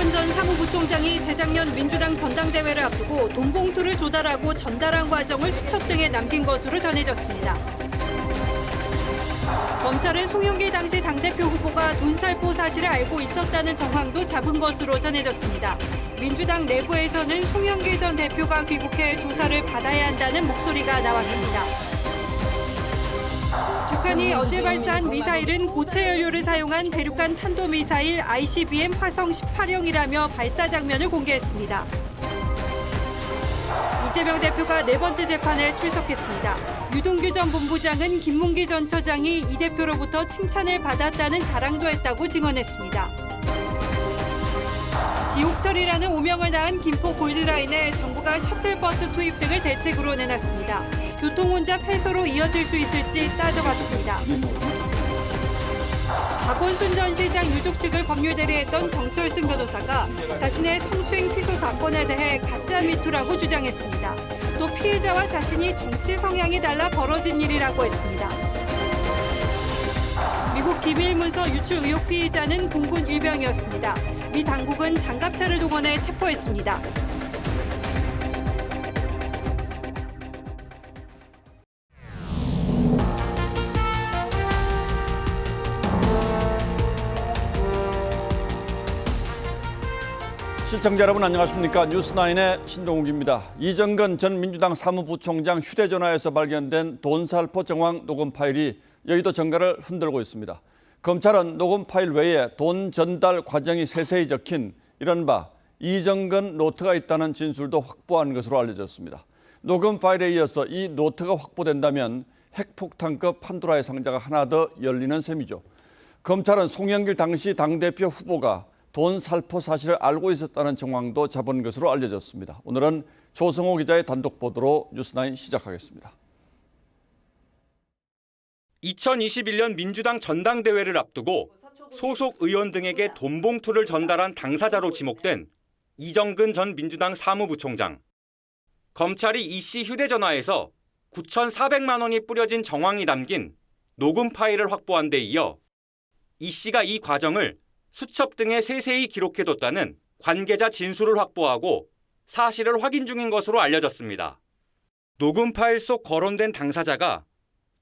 이정근 전 사무부총장이 재작년 민주당 전당대회를 앞두고 돈봉투를 조달하고 전달한 과정을 수첩 등에 남긴 것으로 전해졌습니다. 검찰은 송영길 당시 당대표 후보가 돈살포 사실을 알고 있었다는 정황도 잡은 것으로 전해졌습니다. 민주당 내부에서는 송영길 전 대표가 귀국해 조사를 받아야 한다는 목소리가 나왔습니다. 북한이 어제 발사한 미사일은 고체 연료를 사용한 대륙간 탄도미사일 ICBM 화성 18형이라며 발사 장면을 공개했습니다. 이재명 대표가 네 번째 재판에 출석했습니다. 유동규 전 본부장은 김문기 전 처장이 이 대표로부터 칭찬을 받았다는 자랑도 했다고 증언했습니다. 지옥철이라는 오명을 낳은 김포 골드라인에 정부가 셔틀버스 투입 등을 대책으로 내놨습니다. 교통혼잡 해소로 이어질 수 있을지 따져봤습니다. 박원순 전 시장 유족 측을 법률 대리했던 정철승 변호사가 자신의 성추행 피소 사건에 대해 가짜 미투라고 주장했습니다. 또 피해자와 자신이 정치 성향이 달라 벌어진 일이라고 했습니다. 미국 기밀문서 유출 의혹 피의자는 공군 일병이었습니다. 미 당국은 장갑차를 동원해 체포했습니다. 시청자 여러분 안녕하십니까? 뉴스9의 신동욱입니다. 이정근 전 민주당 사무부총장 휴대전화에서 발견된 돈살포 정황 녹음 파일이 여의도 정가를 흔들고 있습니다. 검찰은 녹음 파일 외에 돈 전달 과정이 세세히 적힌 이른바 이정근 노트가 있다는 진술도 확보한 것으로 알려졌습니다. 녹음 파일에 이어서 이 노트가 확보된다면 핵폭탄급 판도라의 상자가 하나 더 열리는 셈이죠. 검찰은 송영길 당시 당대표 후보가 돈 살포 사실을 알고 있었다는 정황도 잡은 것으로 알려졌습니다. 오늘은 조성호 기자의 단독 보도로 뉴스9 시작하겠습니다. 2021년 민주당 전당대회를 앞두고 소속 의원 등에게 돈봉투를 전달한 당사자로 지목된 이정근 전 민주당 사무부총장. 검찰이 이 씨 휴대전화에서 9,400만 원이 뿌려진 정황이 담긴 녹음 파일을 확보한 데 이어 이 씨가 이 과정을 수첩 등에 세세히 기록해뒀다는 관계자 진술을 확보하고 사실을 확인 중인 것으로 알려졌습니다. 녹음 파일 속 거론된 당사자가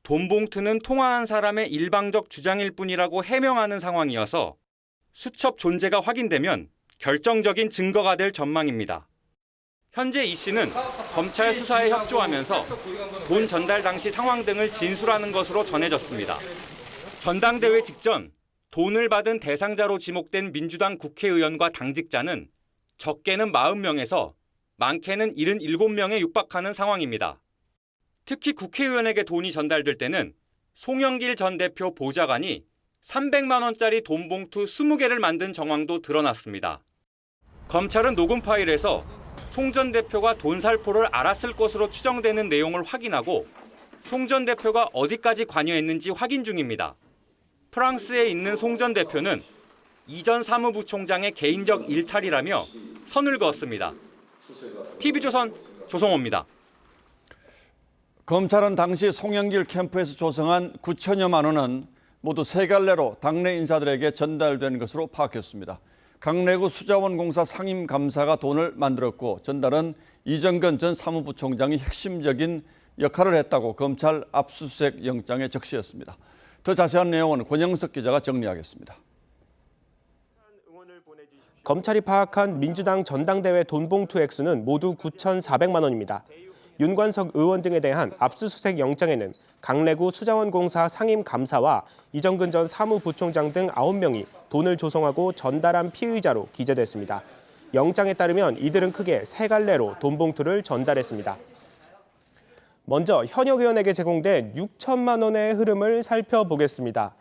돈봉투는 통화한 사람의 일방적 주장일 뿐이라고 해명하는 상황이어서 수첩 존재가 확인되면 결정적인 증거가 될 전망입니다. 현재 이 씨는 검찰 수사에 협조하면서 돈 전달 당시 상황 등을 진술하는 것으로 전해졌습니다. 전당대회 직전 돈을 받은 대상자로 지목된 민주당 국회의원과 당직자는 적게는 40명에서 많게는 77명에 육박하는 상황입니다. 특히 국회의원에게 돈이 전달될 때는 송영길 전 대표 보좌관이 300만 원짜리 돈봉투 20개를 만든 정황도 드러났습니다. 검찰은 녹음 파일에서 송 전 대표가 돈살포를 알았을 것으로 추정되는 내용을 확인하고 송 전 대표가 어디까지 관여했는지 확인 중입니다. 프랑스에 있는 송 전 대표는 이 전 사무부총장의 개인적 일탈이라며 선을 그었습니다. TV조선 조성호입니다. 검찰은 당시 송영길 캠프에서 조성한 9천여만 원은 모두 세 갈래로 당내 인사들에게 전달된 것으로 파악했습니다. 강래구 수자원공사 상임감사가 돈을 만들었고 전달은 이정근 전 사무부총장이 핵심적인 역할을 했다고 검찰 압수수색 영장에 적시했습니다. 더 자세한 내용은 권영석 기자가 정리하겠습니다. 검찰이 파악한 민주당 전당대회 돈봉투 액수는 모두 9,400만 원입니다. 윤관석 의원 등에 대한 압수수색 영장에는 강래구 수자원공사 상임감사와 이정근 전 사무부총장 등 9명이 돈을 조성하고 전달한 피의자로 기재됐습니다. 영장에 따르면 이들은 크게 세 갈래로 돈봉투를 전달했습니다. 먼저 현역 의원에게 제공된 6천만 원의 흐름을 살펴보겠습니다.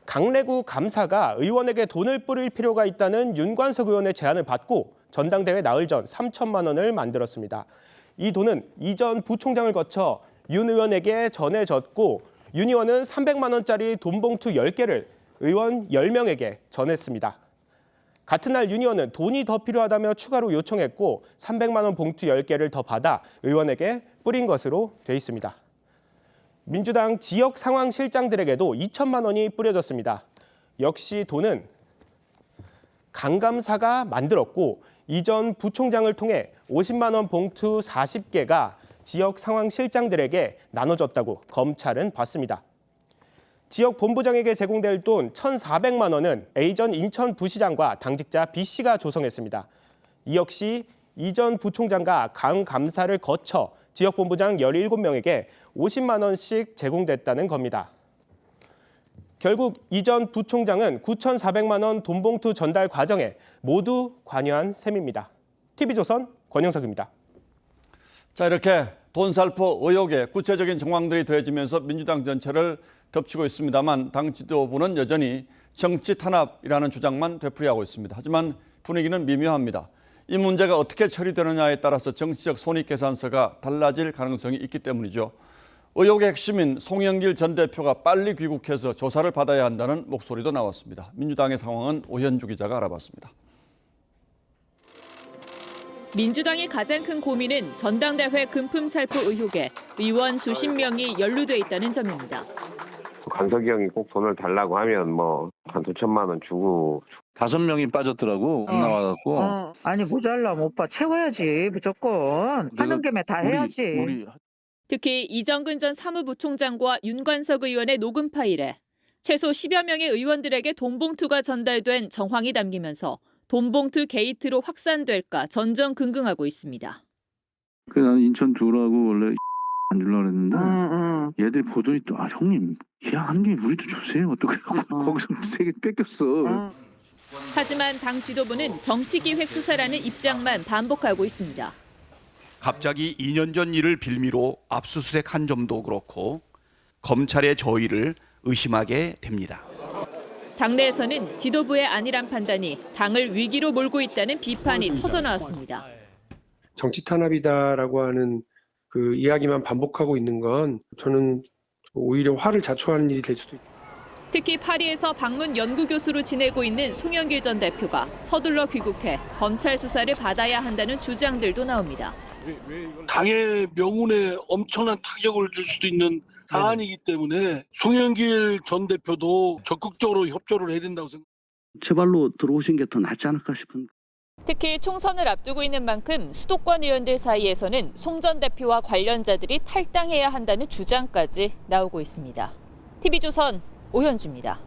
강래구 감사가 의원에게 돈을 뿌릴 필요가 있다는 윤관석 의원의 제안을 받고 전당대회 나흘 전 3천만 원을 만들었습니다. 이 돈은 이 전 부총장을 거쳐 윤 의원에게 전해졌고 윤 의원은 300만 원짜리 돈봉투 10개를 의원 10명에게 전했습니다. 같은 날 윤 의원은 돈이 더 필요하다며 추가로 요청했고 300만 원 봉투 10개를 더 받아 의원에게 뿌린 것으로 돼 있습니다. 민주당 지역 상황실장들에게도 2천만 원이 뿌려졌습니다. 역시 돈은 강감사가 만들었고 이전 부총장을 통해 50만 원 봉투 40개가 지역 상황실장들에게 나눠졌다고 검찰은 봤습니다. 지역 본부장에게 제공될 돈 1,400만 원은 A전 인천부시장과 당직자 B씨가 조성했습니다. 이 역시 이전 부총장과 강 감사를 거쳐 지역 본부장 17명에게 50만 원씩 제공됐다는 겁니다. 결국 이전 부총장은 9,400만 원 돈봉투 전달 과정에 모두 관여한 셈입니다. TV조선 권영석입니다. 자, 이렇게 돈살포 의혹에 구체적인 정황들이 더해지면서 민주당 전체를 덮치고 있습니다만 당 지도부는 여전히 정치 탄압이라는 주장만 되풀이하고 있습니다. 하지만 분위기는 미묘합니다. 이 문제가 어떻게 처리되느냐에 따라서 정치적 손익계산서가 달라질 가능성이 있기 때문이죠. 의혹의 핵심인 송영길 전 대표가 빨리 귀국해서 조사를 받아야 한다는 목소리도 나왔습니다. 민주당의 상황은 오현주 기자가 알아봤습니다. 민주당의 가장 큰 고민은 전당대회 금품 살포 의혹에 의원 수십 명이 연루돼 있다는 점입니다. 강석이 형이 꼭 돈을 달라고 하면 뭐 한 2천만 원 주고 5명이 빠졌더라고. 나와갖고. 아니 모자라면 오빠 채워야지 무조건. 하는 김에 다 해야지. 특히 이정근 전 사무부총장과 윤관석 의원의 녹음 파일에 최소 10여 명의 의원들에게 돈봉투가 전달된 정황이 담기면서 돈봉투 게이트로 확산될까 전전긍긍하고 있습니다. 나는 인천 두라고 원래 안 주려고 그랬는데 얘들이 보더니 또 형님 하는 게 우리도 주세요. 또 거기서 3개 뺏겼어. 하지만 당 지도부는 정치기획 수사라는 입장만 반복하고 있습니다. 갑자기 2년 전 일을 빌미로 압수수색한 점도 그렇고 검찰의 저의를 의심하게 됩니다. 당내에서는 지도부의 안일한 판단이 당을 위기로 몰고 있다는 비판이 터져나왔습니다. 정치 탄압이다라고 하는 그 이야기만 반복하고 있는 건 저는 오히려 화를 자초하는 일이 될 수도 있다. 특히 파리에서 방문 연구교수로 지내고 있는 송영길 전 대표가 서둘러 귀국해 검찰 수사를 받아야 한다는 주장들도 나옵니다. 당의 명운에 엄청난 타격을 줄 수도 있는 사안이기 때문에 송영길 전 대표도 적극적으로 협조를 해야 된다고 생각합니다. 제발로 들어오신 게 더 낫지 않을까 싶은. 특히 총선을 앞두고 있는 만큼 수도권 의원들 사이에서는 송 전 대표와 관련자들이 탈당해야 한다는 주장까지 나오고 있습니다. TV조선 오현주입니다.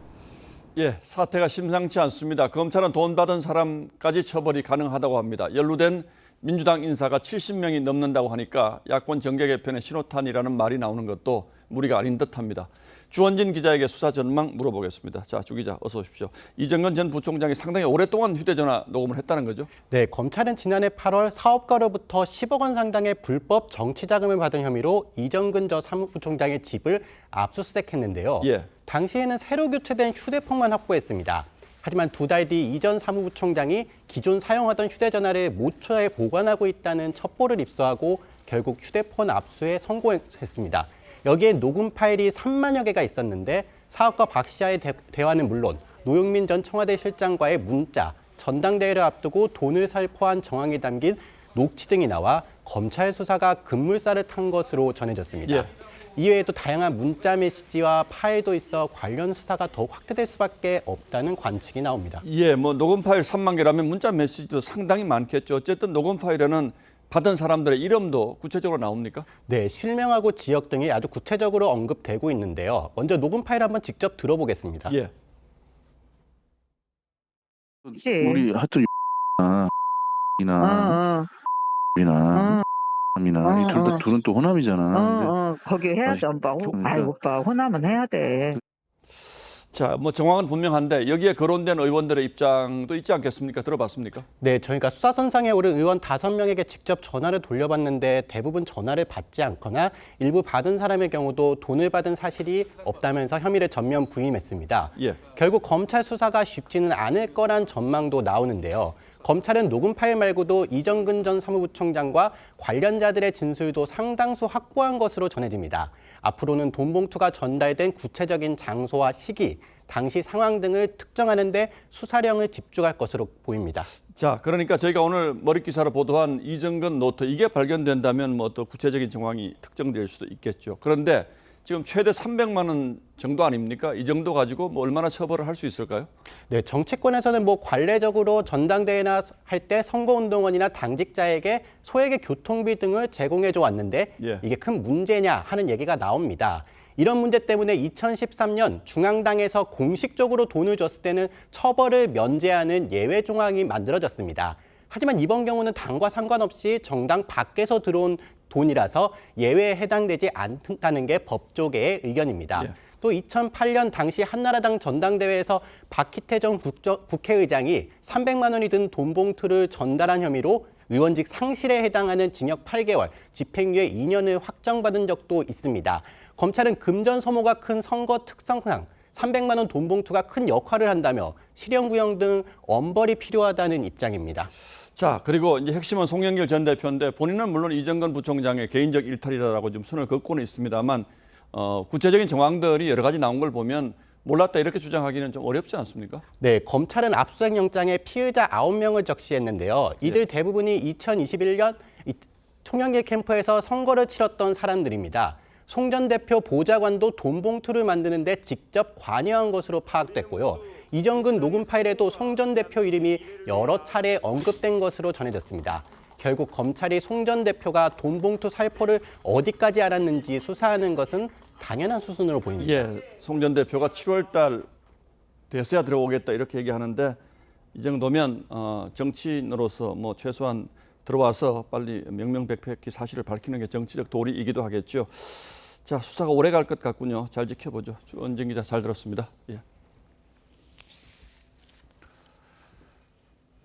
예, 사태가 심상치 않습니다. 검찰은 돈 받은 사람까지 처벌이 가능하다고 합니다. 연루된 민주당 인사가 70명이 넘는다고 하니까 야권 정계 개편의 신호탄이라는 말이 나오는 것도 무리가 아닌 듯합니다. 주원진 기자에게 수사 전망 물어보겠습니다. 자, 주 기자 어서 오십시오. 이정근 전 부총장이 상당히 오랫동안 휴대전화 녹음을 했다는 거죠? 네, 검찰은 지난해 8월 사업가로부터 10억 원 상당의 불법 정치자금을 받은 혐의로 이정근 전 사무부총장의 집을 압수수색했는데요. 예. 당시에는 새로 교체된 휴대폰만 확보했습니다. 하지만 2달 뒤 이 전 사무부총장이 기존 사용하던 휴대전화를 모처에 보관하고 있다는 첩보를 입수하고 결국 휴대폰 압수에 성공했습니다. 여기에 녹음 파일이 3만여 개가 있었는데 사업가 박 씨와의 대화는 물론 노영민 전 청와대 실장과의 문자, 전당대회를 앞두고 돈을 살포한 정황이 담긴 녹취 등이 나와 검찰 수사가 급물살을 탄 것으로 전해졌습니다. 예. 이외에도 다양한 문자 메시지와 파일도 있어 관련 수사가 더욱 확대될 수밖에 없다는 관측이 나옵니다. 예, 뭐 녹음 파일 3만 개라면 문자 메시지도 상당히 많겠죠. 어쨌든 녹음 파일에는 받은 사람들의 이름도 구체적으로 나옵니까? 네, 실명하고 지역 등이 아주 구체적으로 언급되고 있는데요. 먼저 녹음 파일 한번 직접 들어보겠습니다. 예. 우리 하여튼 이나 이 둘은 또 호남이잖아. 거기 해야 돼 오빠. 아이 오빠 호남은 해야 돼. 자, 뭐 정황은 분명한데 여기에 거론된 의원들의 입장도 있지 않겠습니까? 들어봤습니까? 네, 저희가 수사선상에 오른 의원 5명에게 직접 전화를 돌려봤는데 대부분 전화를 받지 않거나 일부 받은 사람의 경우도 돈을 받은 사실이 없다면서 혐의를 전면 부인했습니다. 예. 결국 검찰 수사가 쉽지는 않을 거란 전망도 나오는데요. 검찰은 녹음 파일 말고도 이정근 전 사무부총장과 관련자들의 진술도 상당수 확보한 것으로 전해집니다. 앞으로는 돈봉투가 전달된 구체적인 장소와 시기, 당시 상황 등을 특정하는 데 수사령을 집중할 것으로 보입니다. 자, 그러니까 저희가 오늘 머릿기사로 보도한 이정근 노트 이게 발견된다면 뭐 또 구체적인 정황이 특정될 수도 있겠죠. 그런데 지금 최대 300만 원 정도 아닙니까? 이 정도 가지고 뭐 얼마나 처벌을 할 수 있을까요? 네, 정치권에서는 뭐 관례적으로 전당대회나 할 때 선거운동원이나 당직자에게 소액의 교통비 등을 제공해 줘 왔는데 예. 이게 큰 문제냐 하는 얘기가 나옵니다. 이런 문제 때문에 2013년 중앙당에서 공식적으로 돈을 줬을 때는 처벌을 면제하는 예외 조항이 만들어졌습니다. 하지만 이번 경우는 당과 상관없이 정당 밖에서 들어온 돈이라서 예외에 해당되지 않다는 게 법조계의 의견입니다. 예. 또 2008년 당시 한나라당 전당대회에서 박희태전 국회의장이 300만 원이 든 돈 봉투를 전달한 혐의로 의원직 상실에 해당하는 징역 8개월, 집행유예 2년을 확정받은 적도 있습니다. 검찰은 금전소모가 큰 선거 특성상 300만 원 돈 봉투가 큰 역할을 한다며 실형구형 등 엄벌이 필요하다는 입장입니다. 자, 그리고 이제 핵심은 송영길 전 대표인데 본인은 물론 이정근 부총장의 개인적 일탈이라고 좀 선을 긋고는 있습니다만 구체적인 정황들이 여러 가지 나온 걸 보면 몰랐다 이렇게 주장하기는 좀 어렵지 않습니까? 네, 검찰은 압수수색 영장에 피의자 9명을 적시했는데요. 이들 대부분이 2021년 송영길 캠프에서 선거를 치렀던 사람들입니다. 송 전 대표 보좌관도 돈 봉투를 만드는데 직접 관여한 것으로 파악됐고요. 이정근 녹음 파일에도 송 전 대표 이름이 여러 차례 언급된 것으로 전해졌습니다. 결국 검찰이 송 전 대표가 돈 봉투 살포를 어디까지 알았는지 수사하는 것은 당연한 수순으로 보입니다. 예, 송 전 대표가 7월 달 돼서야 들어오겠다 이렇게 얘기하는데 이 정도면 정치인으로서 뭐 최소한 들어와서 빨리 명명백백히 사실을 밝히는 게 정치적 도리이기도 하겠죠. 자, 수사가 오래 갈 것 같군요. 잘 지켜보죠. 주원정 기자 잘 들었습니다. 예.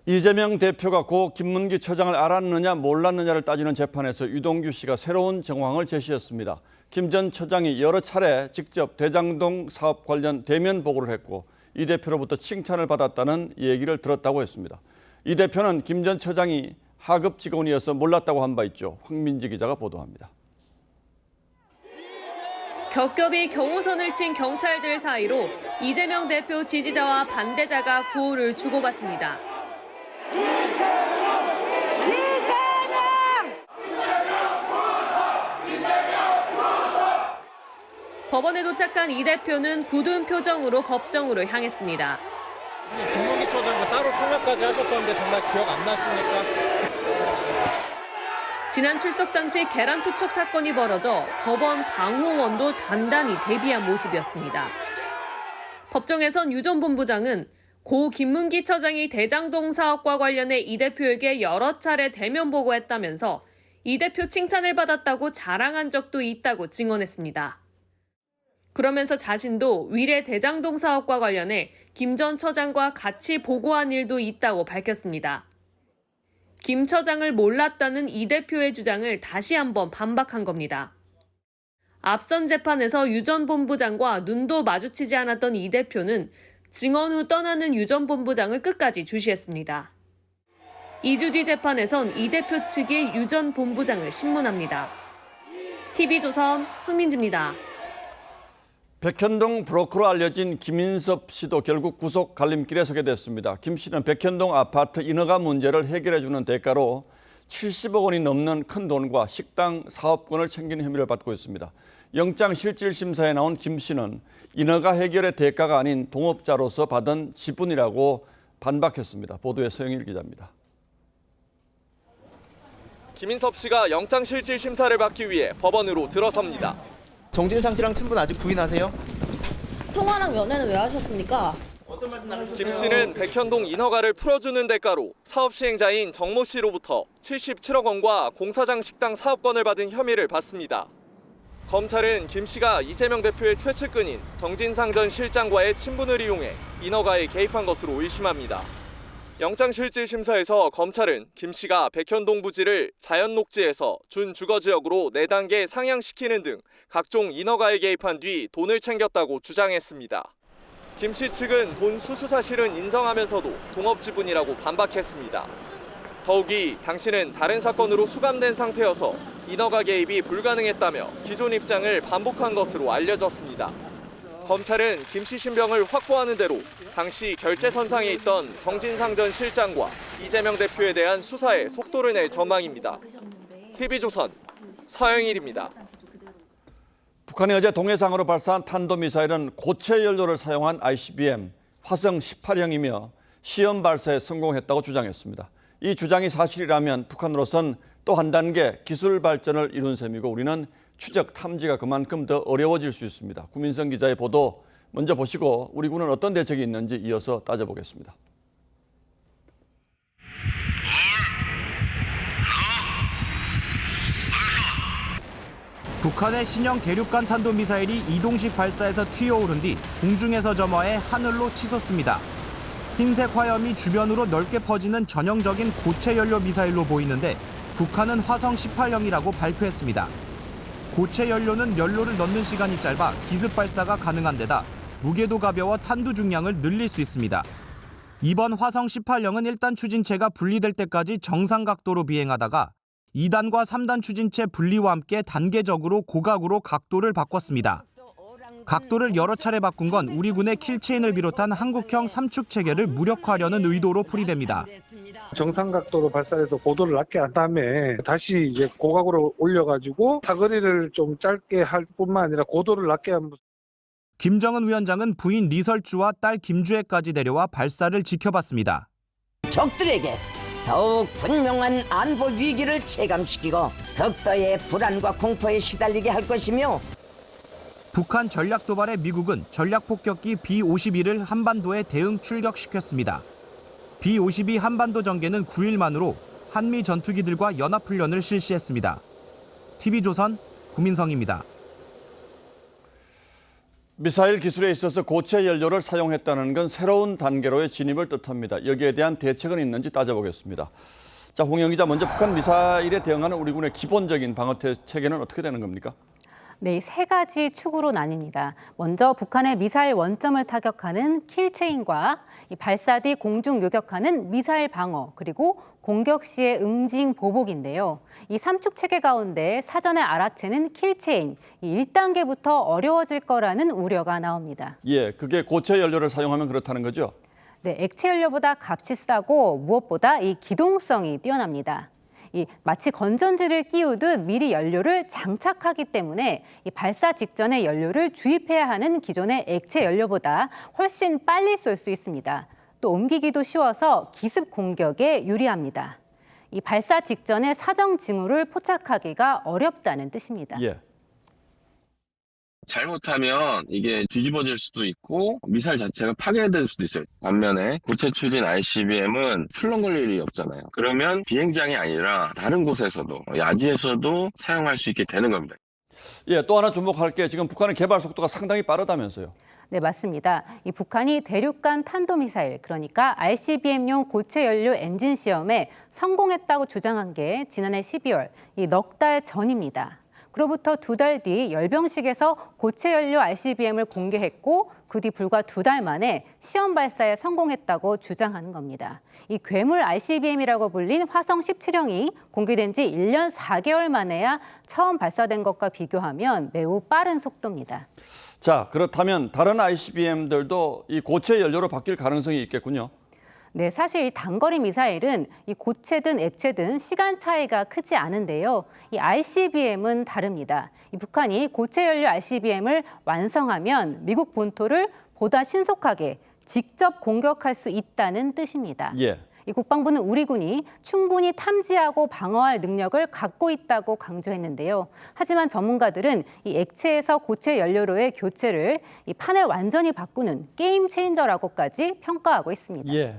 이재명 대표가 고 김문기 처장을 알았느냐 몰랐느냐를 따지는 재판에서 유동규 씨가 새로운 정황을 제시했습니다. 김 전 처장이 여러 차례 직접 대장동 사업 관련 대면 보고를 했고 이 대표로부터 칭찬을 받았다는 얘기를 들었다고 했습니다. 이 대표는 김 전 처장이 하급 직원이어서 몰랐다고 한 바 있죠. 황민지 기자가 보도합니다. 겹겹이 경호선을 친 경찰들 사이로 이재명 대표 지지자와 반대자가 구호를 주고받습니다. 법원에 도착한 이 대표는 굳은 표정으로 법정으로 향했습니다. 김문기 처장과 따로 통화까지 하셨던데 정말 기억 안 나십니까? 지난 출석 당시 계란 투척 사건이 벌어져 법원 방호원도 단단히 대비한 모습이었습니다. 법정에선 유 전 본부장은 고 김문기 처장이 대장동 사업과 관련해 이 대표에게 여러 차례 대면 보고했다면서 이 대표 칭찬을 받았다고 자랑한 적도 있다고 증언했습니다. 그러면서 자신도 위례 대장동 사업과 관련해 김 전 처장과 같이 보고한 일도 있다고 밝혔습니다. 김 처장을 몰랐다는 이 대표의 주장을 다시 한번 반박한 겁니다. 앞선 재판에서 유 전 본부장과 눈도 마주치지 않았던 이 대표는 증언 후 떠나는 유 전 본부장을 끝까지 주시했습니다. 2주 뒤 재판에선 이 대표 측이 유 전 본부장을 신문합니다. TV조선 황민지입니다. 백현동 브로커로 알려진 김인섭 씨도 결국 구속 갈림길에 서게 됐습니다. 김 씨는 백현동 아파트 인허가 문제를 해결해주는 대가로 70억 원이 넘는 큰 돈과 식당 사업권을 챙기는 혐의를 받고 있습니다. 영장실질심사에 나온 김 씨는 인허가 해결의 대가가 아닌 동업자로서 받은 지분이라고 반박했습니다. 보도에 서영일 기자입니다. 김인섭 씨가 영장실질심사를 받기 위해 법원으로 들어섭니다. 정진상 씨랑 친분 아직 부인하세요? 통화랑 연애는 왜 하셨습니까? 김 씨는 백현동 인허가를 풀어주는 대가로 사업 시행자인 정모 씨로부터 77억 원과 공사장 식당 사업권을 받은 혐의를 받습니다. 검찰은 김 씨가 이재명 대표의 최측근인 정진상 전 실장과의 친분을 이용해 인허가에 개입한 것으로 의심합니다. 영장실질심사에서 검찰은 김 씨가 백현동 부지를 자연녹지에서 준주거지역으로 4단계 상향시키는 등 각종 인허가에 개입한 뒤 돈을 챙겼다고 주장했습니다. 김 씨 측은 돈 수수 사실은 인정하면서도 동업지분이라고 반박했습니다. 더욱이 당시는 다른 사건으로 수감된 상태여서 인허가 개입이 불가능했다며 기존 입장을 반복한 것으로 알려졌습니다. 검찰은 김 씨 신병을 확보하는 대로 당시 결재선상에 있던 정진상 전 실장과 이재명 대표에 대한 수사에 속도를 낼 전망입니다. TV조선 서영일입니다. 북한이 어제 동해상으로 발사한 탄도미사일은 고체 연료를 사용한 ICBM 화성 18형이며 시험 발사에 성공했다고 주장했습니다. 이 주장이 사실이라면 북한으로선 또 한 단계 기술 발전을 이룬 셈이고 우리는 추적 탐지가 그만큼 더 어려워질 수 있습니다. 구민성 기자의 보도 먼저 보시고 우리 군은 어떤 대책이 있는지 이어서 따져보겠습니다. 북한의 신형 대륙간 탄도미사일이 이동식 발사에서 튀어오른 뒤 공중에서 점화해 하늘로 치솟습니다. 흰색 화염이 주변으로 넓게 퍼지는 전형적인 고체 연료 미사일로 보이는데 북한은 화성 18형이라고 발표했습니다. 고체 연료는 연료를 넣는 시간이 짧아 기습 발사가 가능한 데다 무게도 가벼워 탄두 중량을 늘릴 수 있습니다. 이번 화성 18형은 1단 추진체가 분리될 때까지 정상 각도로 비행하다가 2단과 3단 추진체 분리와 함께 단계적으로 고각으로 각도를 바꿨습니다. 각도를 여러 차례 바꾼 건 우리 군의 킬체인을 비롯한 한국형 3축 체계를 무력화하려는 의도로 풀이됩니다. 정상 각도로 발사해서 고도를 낮게 한 다음에 다시 이제 고각으로 올려가지고 사거리를 좀 짧게 할 뿐만 아니라 고도를 낮게 하면. 김정은 위원장은 부인 리설주와 딸 김주혜까지 내려와 발사를 지켜봤습니다. 적들에게 더욱 분명한 안보 위기를 체감시키고 극도의 불안과 공포에 시달리게 할 것이며 북한 전략 도발에 미국은 전략 폭격기 B-52를 한반도에 대응 출격시켰습니다. B-52 한반도 전개는 9일 만으로 한미 전투기들과 연합훈련을 실시했습니다. TV조선 구민성입니다. 미사일 기술에 있어서 고체 연료를 사용했다는 건 새로운 단계로의 진입을 뜻합니다. 여기에 대한 대책은 있는지 따져보겠습니다. 자, 홍영 기자, 먼저 북한 미사일에 대응하는 우리 군의 기본적인 방어 체계는 어떻게 되는 겁니까? 네, 세 가지 축으로 나뉩니다. 먼저 북한의 미사일 원점을 타격하는 킬체인과 발사 뒤 공중 요격하는 미사일 방어, 그리고 공격 시의 응징 보복인데요. 이 3축 체계 가운데 사전에 알아채는 킬체인, 이 1단계부터 어려워질 거라는 우려가 나옵니다. 예, 그게 고체 연료를 사용하면 그렇다는 거죠? 네, 액체 연료보다 값이 싸고 무엇보다 이 기동성이 뛰어납니다. 마치 건전지를 끼우듯 미리 연료를 장착하기 때문에 이 발사 직전에 연료를 주입해야 하는 기존의 액체 연료보다 훨씬 빨리 쏠 수 있습니다. 또 옮기기도 쉬워서 기습 공격에 유리합니다. 이 발사 직전에 사정 징후를 포착하기가 어렵다는 뜻입니다. 예. 잘못하면 이게 뒤집어질 수도 있고 미사일 자체가 파괴될 수도 있어요. 반면에 고체 추진 ICBM은 출렁거릴 일이 없잖아요. 그러면 비행장이 아니라 다른 곳에서도 야지에서도 사용할 수 있게 되는 겁니다. 예, 또 하나 주목할 게 지금 북한의 개발 속도가 상당히 빠르다면서요. 네, 맞습니다. 이 북한이 대륙간 탄도미사일, 그러니까 ICBM용 고체 연료 엔진 시험에 성공했다고 주장한 게 지난해 12월, 이 넉 달 전입니다. 그로부터 2달 뒤 열병식에서 고체 연료 ICBM을 공개했고 그 뒤 불과 2달 만에 시험 발사에 성공했다고 주장하는 겁니다. 이 괴물 ICBM이라고 불린 화성 17형이 공개된 지 1년 4개월 만에야 처음 발사된 것과 비교하면 매우 빠른 속도입니다. 자, 그렇다면 다른 ICBM들도 이 고체 연료로 바뀔 가능성이 있겠군요. 네, 사실 이 단거리 미사일은 이 고체든 액체든 시간 차이가 크지 않은데요. 이 ICBM은 다릅니다. 이 북한이 고체 연료 ICBM을 완성하면 미국 본토를 보다 신속하게 직접 공격할 수 있다는 뜻입니다. 예. 이 국방부는 우리 군이 충분히 탐지하고 방어할 능력을 갖고 있다고 강조했는데요. 하지만 전문가들은 이 액체에서 고체 연료로의 교체를 이 판을 완전히 바꾸는 게임 체인저라고까지 평가하고 있습니다. 예.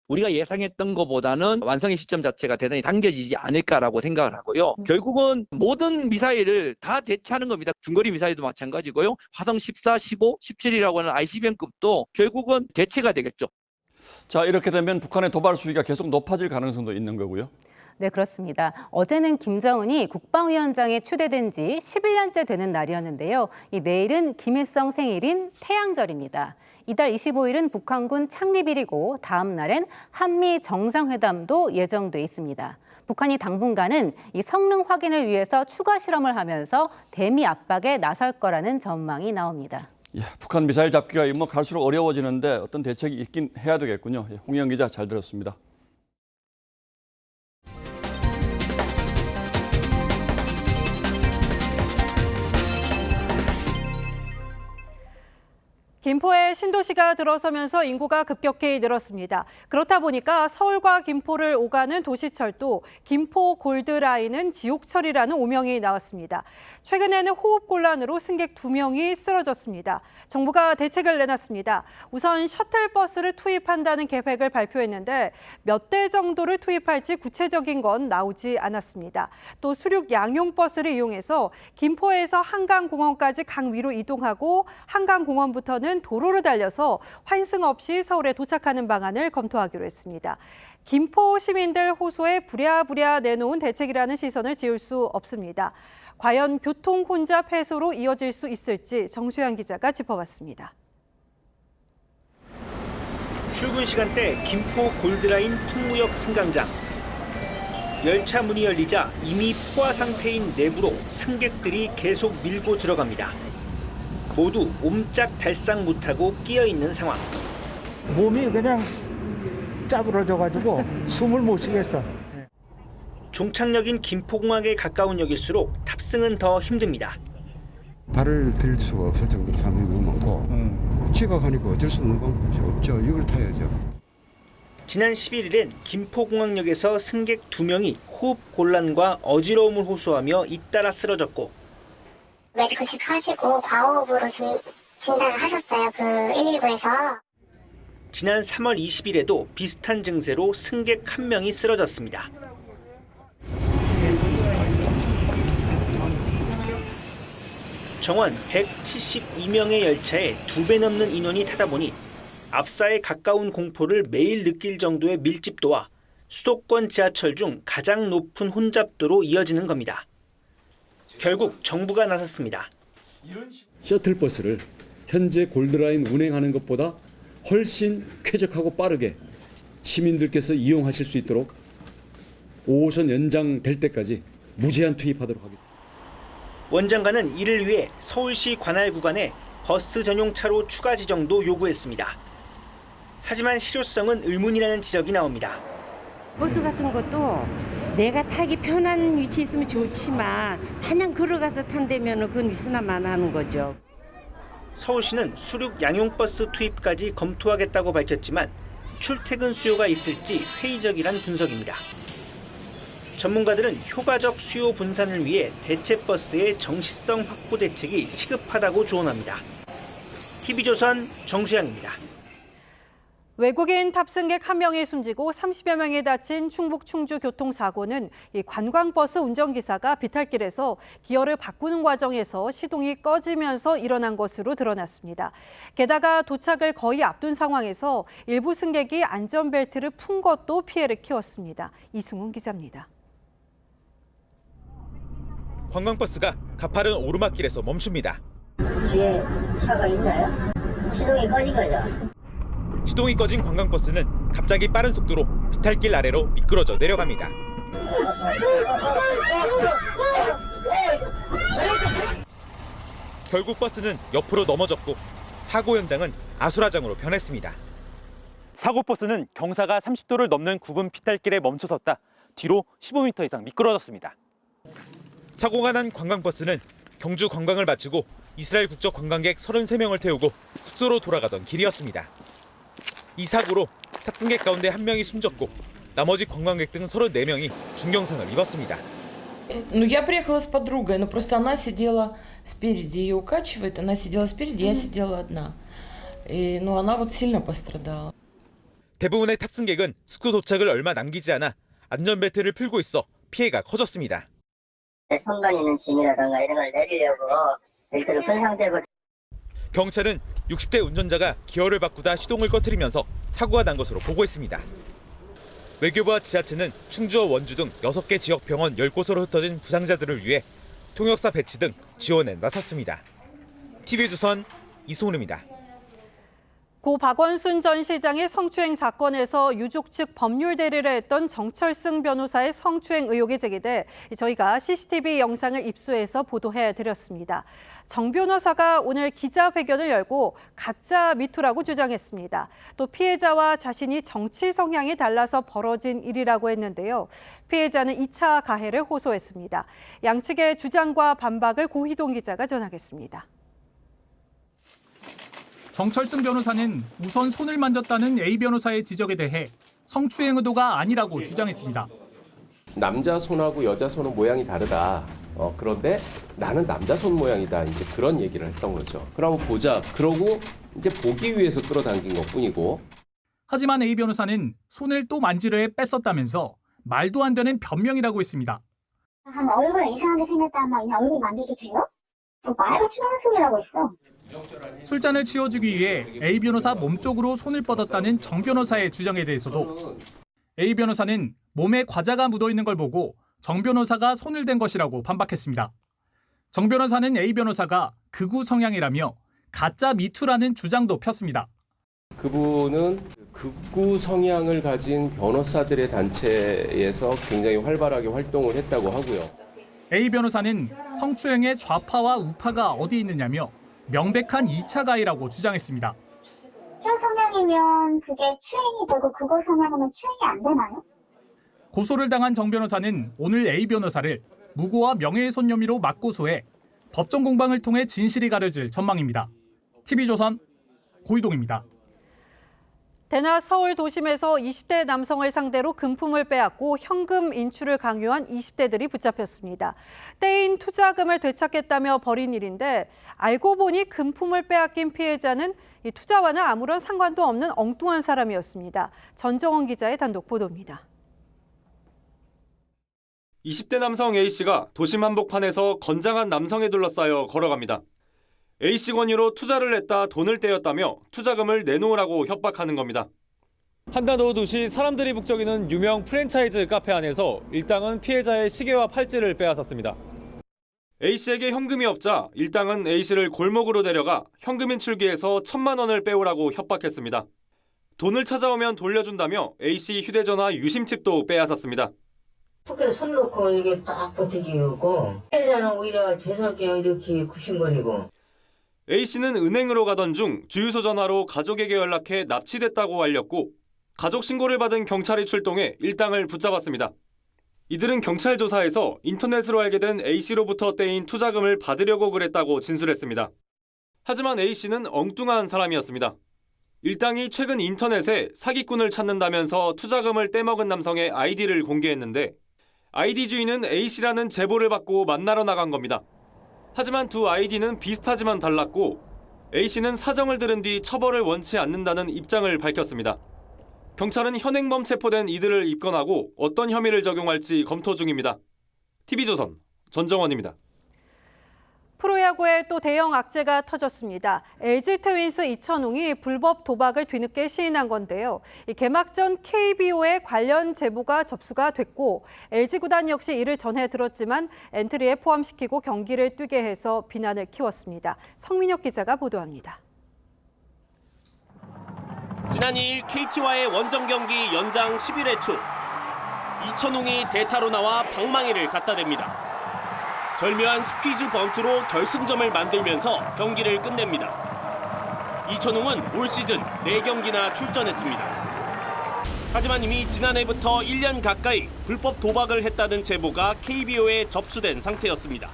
우리가 예상했던 것보다는 완성의 시점 자체가 대단히 당겨지지 않을까라고 생각을 하고요. 결국은 모든 미사일을 다 대체하는 겁니다. 중거리 미사일도 마찬가지고요. 화성 14, 15, 17이라고 하는 ICBM급도 결국은 대체가 되겠죠. 자, 이렇게 되면 북한의 도발 수위가 계속 높아질 가능성도 있는 거고요. 네, 그렇습니다. 어제는 김정은이 국방위원장에 추대된 지 11년째 되는 날이었는데요. 이 내일은 김일성 생일인 태양절입니다. 이달 25일은 북한군 창립일이고 다음 날엔 한미 정상회담도 예정돼 있습니다. 북한이 당분간은 이 성능 확인을 위해서 추가 실험을 하면서 대미 압박에 나설 거라는 전망이 나옵니다. 예, 북한 미사일 잡기가 뭐 갈수록 어려워지는데 어떤 대책이 있긴 해야 되겠군요. 예, 홍영 기자 잘 들었습니다. 김포에 신도시가 들어서면서 인구가 급격히 늘었습니다. 그렇다 보니까 서울과 김포를 오가는 도시철도 김포 골드라인은 지옥철이라는 오명이 나왔습니다. 최근에는 호흡곤란으로 승객 2명이 쓰러졌습니다. 정부가 대책을 내놨습니다. 우선 셔틀버스를 투입한다는 계획을 발표했는데 몇 대 정도를 투입할지 구체적인 건 나오지 않았습니다. 또 수륙 양용버스를 이용해서 김포에서 한강공원까지 강 위로 이동하고 한강공원부터는 도로를 달려서 환승 없이 서울에 도착하는 방안을 검토하기로 했습니다. 김포 시민들 호소에 부랴부랴 내놓은 대책이라는 시선을 지울 수 없습니다. 과연 교통 혼잡 해소로 이어질 수 있을지 정수영 기자가 짚어봤습니다. 출근 시간대 김포 골드라인 풍무역 승강장. 열차 문이 열리자 이미 포화 상태인 내부로 승객들이 계속 밀고 들어갑니다. 모두 옴짝달싹 못하고 끼어있는 상황. 몸이 그냥 짜부러져가지고 숨을 못 쉬겠어. 종착역인 김포공항에 가까운 역일수록 탑승은 더 힘듭니다. 발을 들 수가 없을 정도로 사람들이 너무 많고 지각하니까 어쩔 수 없는 방법이 없죠. 이걸 타야죠. 지난 11일엔 김포공항역에서 승객 2명이 호흡곤란과 어지러움을 호소하며 잇따라 쓰러졌고 메디컬 하시고 과호흡으로 진단을 하셨어요. 그 119에서. 지난 3월 20일에도 비슷한 증세로 승객 1명이 쓰러졌습니다. 정원 172명의 열차에 2배 넘는 인원이 타다 보니 압사에 가까운 공포를 매일 느낄 정도의 밀집도와 수도권 지하철 중 가장 높은 혼잡도로 이어지는 겁니다. 결국 정부가 나섰습니다. 셔틀버스를 현재 골드라인 운행하는 것보다 훨씬 쾌적하고 빠르게 시민들께서 이용하실 수 있도록 5호선 연장될 때까지 무제한 투입하도록 하겠습니다. 원장관은 이를 위해 서울시 관할 구간에 버스 전용 차로 추가 지정도 요구했습니다. 하지만 실효성은 의문이라는 지적이 나옵니다. 버스 같은 것도 내가 타기 편한 위치에 있으면 좋지만 마냥 걸어가서 탄다면 그건 있으나마나 하는 거죠. 서울시는 수륙 양용버스 투입까지 검토하겠다고 밝혔지만 출퇴근 수요가 있을지 회의적이란 분석입니다. 전문가들은 효과적 수요 분산을 위해 대체버스의 정시성 확보 대책이 시급하다고 조언합니다. TV조선 정수양입니다. 외국인 탑승객 1명이 숨지고 30여 명이 다친 충북 충주 교통사고는 이 관광버스 운전기사가 비탈길에서 기어를 바꾸는 과정에서 시동이 꺼지면서 일어난 것으로 드러났습니다. 게다가 도착을 거의 앞둔 상황에서 일부 승객이 안전벨트를 푼 것도 피해를 키웠습니다. 이승훈 기자입니다. 관광버스가 가파른 오르막길에서 멈춥니다. 뒤에 차가 있나요? 시동이 꺼진 거죠? 시동이 꺼진 관광버스는 갑자기 빠른 속도로 비탈길 아래로 미끄러져 내려갑니다. 결국 버스는 옆으로 넘어졌고 사고 현장은 아수라장으로 변했습니다. 사고 버스는 경사가 30도를 넘는 굽은 비탈길에 멈춰섰다 뒤로 15m 이상 미끄러졌습니다. 사고가 난 관광버스는 경주 관광을 마치고 이스라엘 국적 관광객 33명을 태우고 숙소로 돌아가던 길이었습니다. 이 사고로 탑승객 가운데 1명이 숨졌고 나머지 관광객 등 34명이 중경상을 입었습니다. Я приехала с подругой, но просто она сидела спереди, ее укачивает, она сидела спереди, я сидела одна. И, она вот сильно пострадала. 대부분의 탑승객은 숙소 도착을 얼마 남기지 않아 안전벨트를 풀고 있어 피해가 커졌습니다. 손관 있는 짐이라든가 이런 걸 내리려고 벨트를 푼 상태고. 경찰은 60대 운전자가 기어를 바꾸다 시동을 꺼트리면서 사고가 난 것으로 보고했습니다. 외교부와 지자체는 충주와 원주 등 6개 지역 병원 10곳으로 흩어진 부상자들을 위해 통역사 배치 등 지원에 나섰습니다. TV조선 이소은입니다. 고 박원순 전 시장의 성추행 사건에서 유족 측 법률 대리를 했던 정철승 변호사의 성추행 의혹이 제기돼 저희가 CCTV 영상을 입수해서 보도해드렸습니다. 정 변호사가 오늘 기자회견을 열고 가짜 미투라고 주장했습니다. 또 피해자와 자신이 정치 성향이 달라서 벌어진 일이라고 했는데요. 피해자는 2차 가해를 호소했습니다. 양측의 주장과 반박을 고희동 기자가 전하겠습니다. 정철승 변호사는 우선 손을 만졌다는 A 변호사의 지적에 대해 성추행 의도가 아니라고 주장했습니다. 남자 손하고 여자 손은 모양이 다르다. 그런데 나는 남자 손 모양이다. 이제 그런 얘기를 했던 거죠. 그럼 보자. 그러고 이제 보기 위해서 끌어당긴 것뿐이고. 하지만 A 변호사는 손을 또 만지려 해 뺐었다면서 말도 안 되는 변명이라고 했습니다. 한 얼굴 이상하게 생겼다 막 그냥 얼굴 만져도 돼요? 말도 치는 소리라고 있어. 술잔을 치워주기 위해 A 변호사 몸쪽으로 손을 뻗었다는 정 변호사의 주장에 대해서도 A 변호사는 몸에 과자가 묻어있는 걸 보고 정 변호사가 손을 댄 것이라고 반박했습니다. 정 변호사는 A 변호사가 극우 성향이라며 가짜 미투라는 주장도 폈습니다. 그분은 극우 성향을 가진 변호사들의 단체에서 굉장히 활발하게 활동을 했다고 하고요. A 변호사는 성추행의 좌파와 우파가 어디 있느냐며 명백한 2차 가해라고 주장했습니다. 현 성향이면 그게 추행이 되고 그거 성향이면 추행이 안 되나요? 고소를 당한 정 변호사는 오늘 A 변호사를 무고와 명예훼손 혐의로 맞고소해 법정 공방을 통해 진실이 가려질 전망입니다. TV조선 고이동입니다. 대낮 서울 도심에서 20대 남성을 상대로 금품을 빼앗고 현금 인출을 강요한 20대들이 붙잡혔습니다. 떼인 투자금을 되찾겠다며 벌인 일인데 알고 보니 금품을 빼앗긴 피해자는 이 투자와는 아무런 상관도 없는 엉뚱한 사람이었습니다. 전정원 기자의 단독 보도입니다. 20대 남성 A씨가 도심 한복판에서 건장한 남성에 둘러싸여 걸어갑니다. A씨 권유로 투자를 했다 돈을 떼었다며 투자금을 내놓으라고 협박하는 겁니다. 한낮 오후 2시 사람들이 북적이는 유명 프랜차이즈 카페 안에서 일당은 피해자의 시계와 팔찌를 빼앗았습니다. A씨에게 현금이 없자 일당은 A씨를 골목으로 데려가 현금 인출기에서 1,000만 원을 빼오라고 협박했습니다. 돈을 찾아오면 돌려준다며 A씨 휴대전화 유심칩도 빼앗았습니다. 포켓에 손 놓고 이게 딱 버티기고 피해자는 오히려 재수없게 이렇게 굽신거리고. A씨는 은행으로 가던 중 주유소 전화로 가족에게 연락해 납치됐다고 알렸고 가족 신고를 받은 경찰이 출동해 일당을 붙잡았습니다. 이들은 경찰 조사에서 인터넷으로 알게 된 A씨로부터 떼인 투자금을 받으려고 그랬다고 진술했습니다. 하지만 A씨는 엉뚱한 사람이었습니다. 일당이 최근 인터넷에 사기꾼을 찾는다면서 투자금을 떼먹은 남성의 아이디를 공개했는데 아이디 주인은 A씨라는 제보를 받고 만나러 나간 겁니다. 하지만 두 아이디는 비슷하지만 달랐고 A씨는 사정을 들은 뒤 처벌을 원치 않는다는 입장을 밝혔습니다. 경찰은 현행범 체포된 이들을 입건하고 어떤 혐의를 적용할지 검토 중입니다. TV조선 전정원입니다. 프로야구에 또 대형 악재가 터졌습니다. LG 트윈스 이천웅이 불법 도박을 뒤늦게 시인한 건데요. 이 개막전 KBO에 관련 제보가 접수가 됐고 LG 구단 역시 이를 전해 들었지만 엔트리에 포함시키고 경기를 뛰게 해서 비난을 키웠습니다. 성민혁 기자가 보도합니다. 지난 2일 KT와의 원정 경기 연장 11회 초 이천웅이 대타로 나와 방망이를 갖다 댑니다. 절묘한 스퀴즈 번트로 결승점을 만들면서 경기를 끝냅니다. 이천웅은 올 시즌 4경기나 출전했습니다. 하지만 이미 지난해부터 1년 가까이 불법 도박을 했다는 제보가 KBO에 접수된 상태였습니다.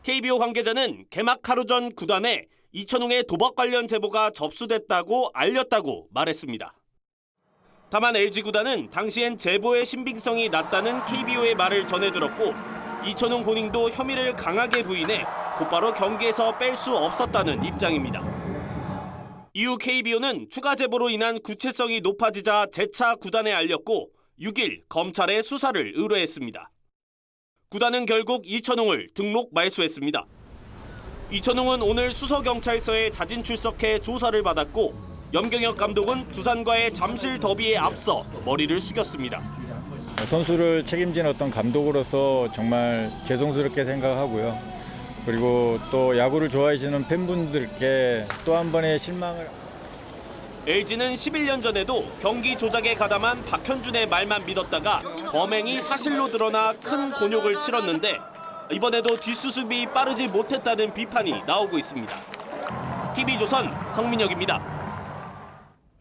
KBO 관계자는 개막 하루 전 구단에 이천웅의 도박 관련 제보가 접수됐다고 알렸다고 말했습니다. 다만 LG 구단은 당시엔 제보의 신빙성이 낮다는 KBO의 말을 전해 들었고 이천웅 본인도 혐의를 강하게 부인해 곧바로 경기에서 뺄 수 없었다는 입장입니다. 이후 KBO는 추가 제보로 인한 구체성이 높아지자 재차 구단에 알렸고 6일 검찰에 수사를 의뢰했습니다. 구단은 결국 이천웅을 등록 말소했습니다. 이천웅은 오늘 수서경찰서에 자진 출석해 조사를 받았고 염경엽 감독은 두산과의 잠실 더비에 앞서 머리를 숙였습니다. 선수를 책임진 어떤 감독으로서 정말 죄송스럽게 생각하고요. 그리고 또 야구를 좋아하시는 팬분들께 또 한 번의 실망을. LG는 11년 전에도 경기 조작에 가담한 박현준의 말만 믿었다가 범행이 사실로 드러나 큰 곤욕을 치렀는데 이번에도 뒷수습이 빠르지 못했다는 비판이 나오고 있습니다. TV조선 성민혁입니다.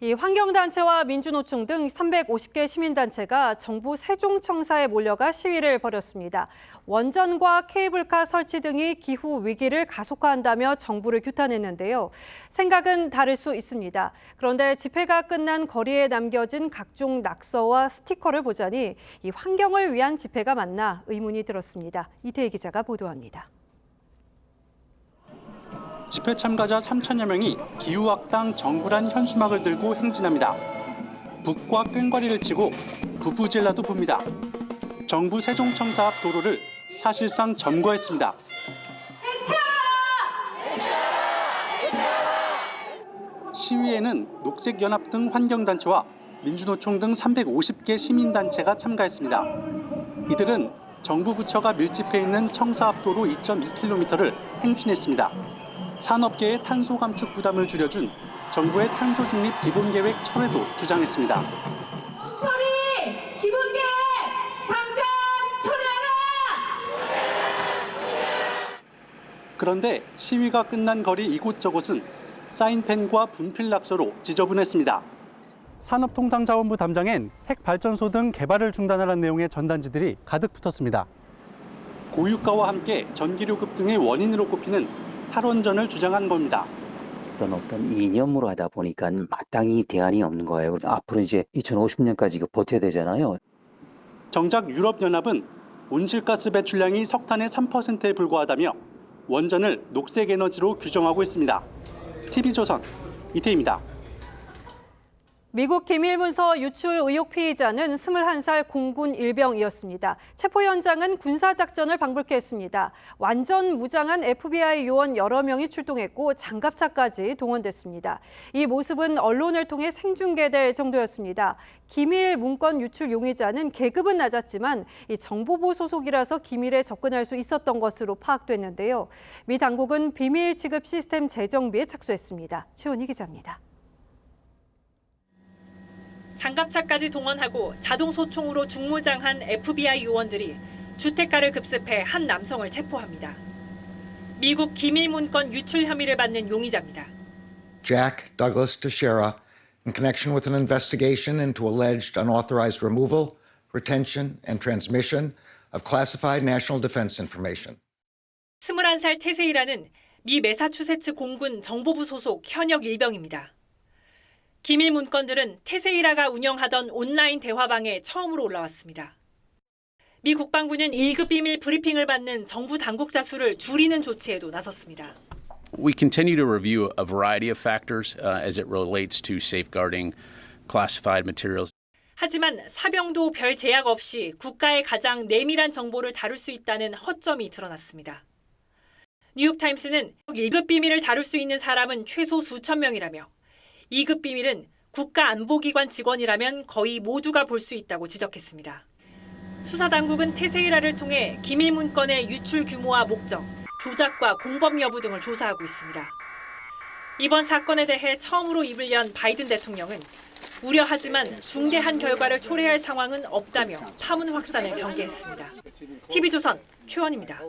이 환경단체와 민주노총 등 350개 시민단체가 정부 세종청사에 몰려가 시위를 벌였습니다. 원전과 케이블카 설치 등이 기후 위기를 가속화한다며 정부를 규탄했는데요. 생각은 다를 수 있습니다. 그런데 집회가 끝난 거리에 남겨진 각종 낙서와 스티커를 보자니 이 환경을 위한 집회가 맞나 의문이 들었습니다. 이태희 기자가 보도합니다. 집회 참가자 3천여 명이 기후학당 정부란 현수막을 들고 행진합니다. 북과 끈거리를 치고 부부젤라도 붑니다. 정부 세종청사 앞 도로를 사실상 점거했습니다. 시위에는 녹색연합 등 환경단체와 민주노총 등 350개 시민단체가 참가했습니다. 이들은 정부 부처가 밀집해 있는 청사 앞 도로 2.2km를 행진했습니다. 산업계의 탄소 감축 부담을 줄여준 정부의 탄소 중립 기본계획 철회도 주장했습니다. 기본계획 당장 철회하라! 그런데 시위가 끝난 거리 이곳저곳은 사인펜과 분필 낙서로 지저분했습니다. 산업통상자원부 담장엔 핵발전소 등 개발을 중단하라는 내용의 전단지들이 가득 붙었습니다. 고유가와 함께 전기료급 등의 원인으로 꼽히는 탈원전을 주장한 겁니다. 어떤 이념으로 하다 보니까 마땅히 대안이 없는 거예요. 앞으로 이제 2050년까지 이거 버텨야 되잖아요. 정작 유럽연합은 온실가스 배출량이 석탄의 3%에 불과하다며 원전을 녹색 에너지로 규정하고 있습니다. TV조선 이태희입니다. 미국 기밀문서 유출 의혹 피의자는 21살 공군 일병이었습니다. 체포 현장은 군사작전을 방불케 했습니다. 완전 무장한 FBI 요원 여러 명이 출동했고 장갑차까지 동원됐습니다. 이 모습은 언론을 통해 생중계될 정도였습니다. 기밀 문건 유출 용의자는 계급은 낮았지만 이 정보부 소속이라서 기밀에 접근할 수 있었던 것으로 파악됐는데요. 미 당국은 비밀 취급 시스템 재정비에 착수했습니다. 최원희 기자입니다. 장갑차까지 동원하고 자동 소총으로 중무장한 FBI 요원들이 주택가를 급습해 한 남성을 체포합니다. 미국 기밀 문건 유출 혐의를 받는 용의자입니다. Jack Douglas Teixeira, in connection with an investigation into alleged unauthorized removal, retention, and transmission of classified national defense information. 21살 테세이라는 미 매사추세츠 공군 정보부 소속 현역 일병입니다. 기밀 문건들은 테세이라가 운영하던 온라인 대화방에 처음으로 올라왔습니다. 미 국방부는 1급 비밀 브리핑을 받는 정부 당국자 수를 줄이는 조치에도 나섰습니다. We continue to review a variety of factors as it relates to safeguarding classified materials. 하지만 사병도 별 제약 없이 국가의 가장 내밀한 정보를 다룰 수 있다는 허점이 드러났습니다. 뉴욕타임스는 1급 비밀을 다룰 수 있는 사람은 최소 수천 명이라며 2급 비밀은 국가안보기관 직원이라면 거의 모두가 볼 수 있다고 지적했습니다. 수사당국은 테세이라를 통해 기밀 문건의 유출 규모와 목적, 조작과 공범 여부 등을 조사하고 있습니다. 이번 사건에 대해 처음으로 입을 연 바이든 대통령은 우려하지만 중대한 결과를 초래할 상황은 없다며 파문 확산을 경계했습니다. TV조선 최원입니다.